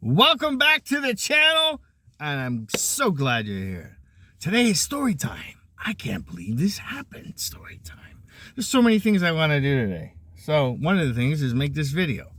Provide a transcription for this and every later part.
Welcome back to the channel, and I'm so glad you're here. Today is story time. I can't believe this happened, story time. There's so many things I want to do today. So one of the things is make this video.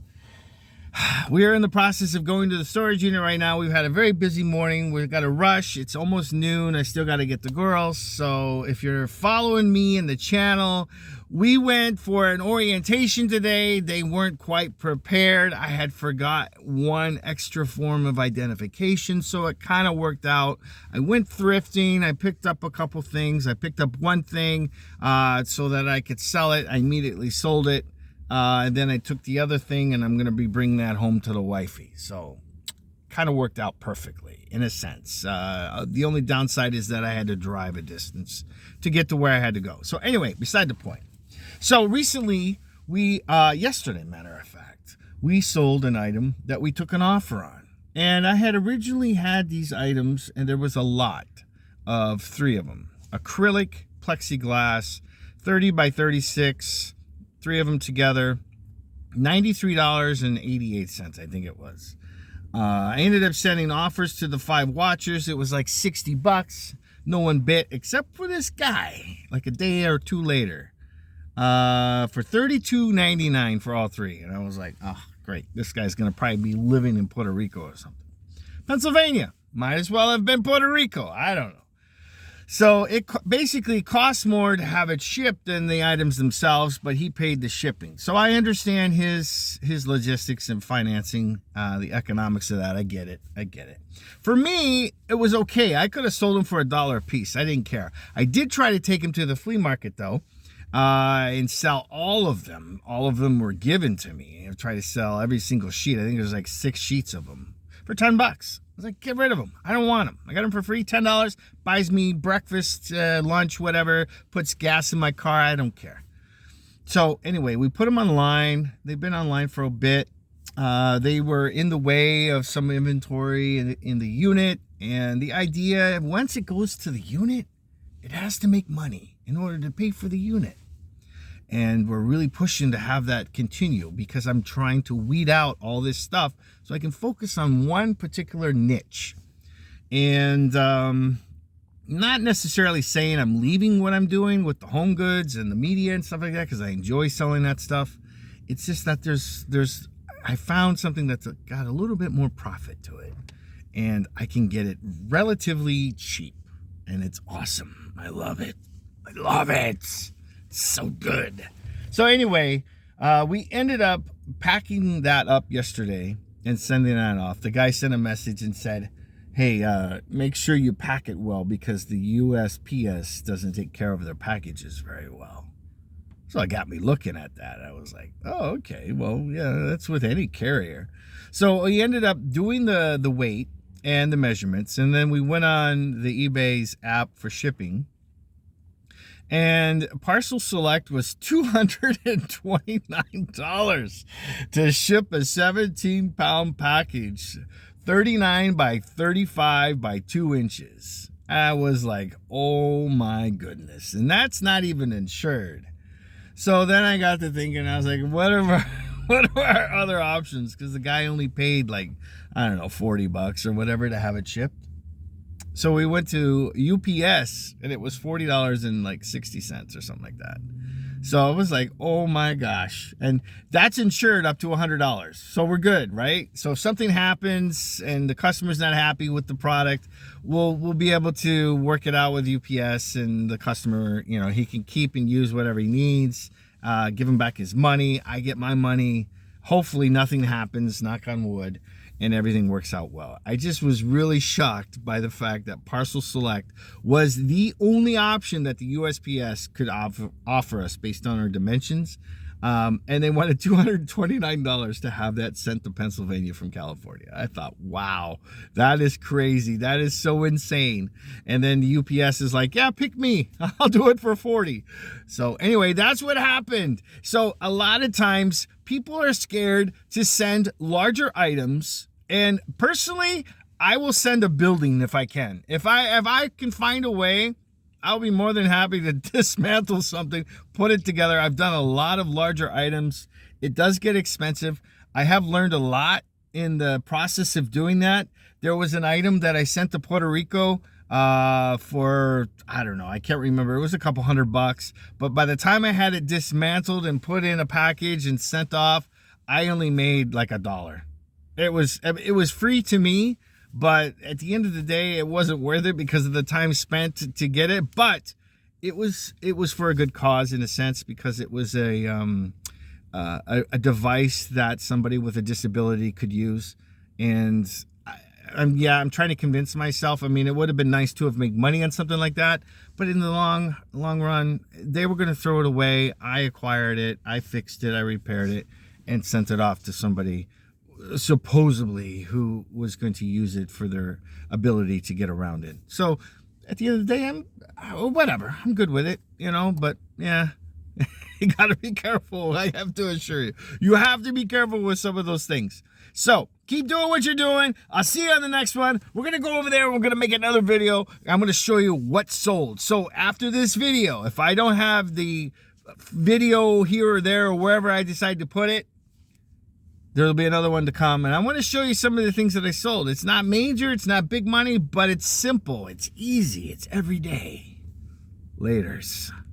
We are in the process of going to the storage unit right now. We've had a very busy morning. We've got to rush. It's almost noon. I still got to get the girls. So if you're following me in the channel, we went for an orientation today. They weren't quite prepared. I had forgot one extra form of identification, so it kind of worked out. I went thrifting. I picked up a couple things. I picked up one thing so that I could sell it. I immediately sold it. And then I took the other thing, and I'm going to be bringing that home to the wifey. So kind of worked out perfectly in a sense. The only downside is that I had to drive a distance to get to where I had to go. So anyway, beside the point. So recently, yesterday, matter of fact, we sold an item that we took an offer on. And I had originally had these items, and there was a lot of 3 of them. Acrylic, plexiglass, 30 by 36, 3 of them together, $93.88, I think it was. I ended up sending offers to the 5 watchers. It was like $60. No one bit except for this guy, like a day or 2 later, for $32.99 for all 3. And I was like, oh, great. This guy's going to probably be living in Puerto Rico or something. Pennsylvania. Might as well have been Puerto Rico. I don't know. So it basically costs more to have it shipped than the items themselves, but he paid the shipping. So I understand his logistics and financing, the economics of that. I get it. For me, it was okay. I could have sold them for $1 a piece. I didn't care. I did try to take them to the flea market though, and sell all of them. All of them were given to me. I tried to sell every single sheet. I think there's like 6 sheets of them for $10. I was like, get rid of them. I don't want them. I got them for free, $10. Buys me breakfast, lunch, whatever. Puts gas in my car. I don't care. So anyway, we put them online. They've been online for a bit. They were in the way of some inventory in the unit. And the idea, once it goes to the unit, it has to make money in order to pay for the unit. And we're really pushing to have that continue because I'm trying to weed out all this stuff so I can focus on one particular niche. And not necessarily saying I'm leaving what I'm doing with the home goods and the media and stuff like that, because I enjoy selling that stuff. It's just that I found something that's got a little bit more profit to it, and I can get it relatively cheap, and it's awesome. I love it. So good. So anyway, we ended up packing that up yesterday and sending that off. The guy sent a message and said, hey, make sure you pack it well because the USPS doesn't take care of their packages very well. So it got me looking at that. I was like, oh, okay. Well, yeah, that's with any carrier. So we ended up doing the weight and the measurements, and then we went on the eBay's app for shipping. And Parcel Select was $229 to ship a 17-pound package, 39 by 35 by 2 inches. I was like, oh my goodness. And that's not even insured. So then I got to thinking, I was like, what are our other options? Because the guy only paid like, I don't know, $40 or whatever to have it shipped. So we went to UPS, and it was $40.60 or something like that. So I was like, oh my gosh. And that's insured up to $100. So we're good, right? So if something happens and the customer's not happy with the product, we'll be able to work it out with UPS, and the customer, he can keep and use whatever he needs, give him back his money. I get my money. Hopefully nothing happens, knock on wood, and everything works out well. I just was really shocked by the fact that Parcel Select was the only option that the USPS could offer us based on our dimensions. And they wanted $229 to have that sent to Pennsylvania from California. I thought, wow, that is crazy. That is so insane. And then the UPS is like, yeah, pick me. I'll do it for $40. So anyway, that's what happened. So a lot of times people are scared to send larger items. And personally, I will send a building if I can. If I can find a way, I'll be more than happy to dismantle something, put it together. I've done a lot of larger items. It does get expensive. I have learned a lot in the process of doing that, there was an item that I sent to Puerto Rico for, I don't know, I can't remember. It was a couple $100, but by the time I had it dismantled and put in a package and sent off, I only made like $1. It was free to me, but at the end of the day, it wasn't worth it because of the time spent to get it. But it was for a good cause in a sense, because it was a device that somebody with a disability could use. And I'm trying to convince myself. I mean, it would have been nice to have made money on something like that, but in the long run, they were going to throw it away. I acquired it, I fixed it, I repaired it, and sent it off to somebody supposedly who was going to use it for their ability to get around it. So at the end of the day, whatever. I'm good with it, but yeah. You got to be careful. I have to assure you. You have to be careful with some of those things. So keep doing what you're doing. I'll see you on the next one. We're going to go over there. We're going to make another video. I'm going to show you what sold. So after this video, if I don't have the video here or there or wherever I decide to put it, there'll be another one to come. And I want to show you some of the things that I sold. It's not major. It's not big money, but it's simple. It's easy. It's everyday. Laters.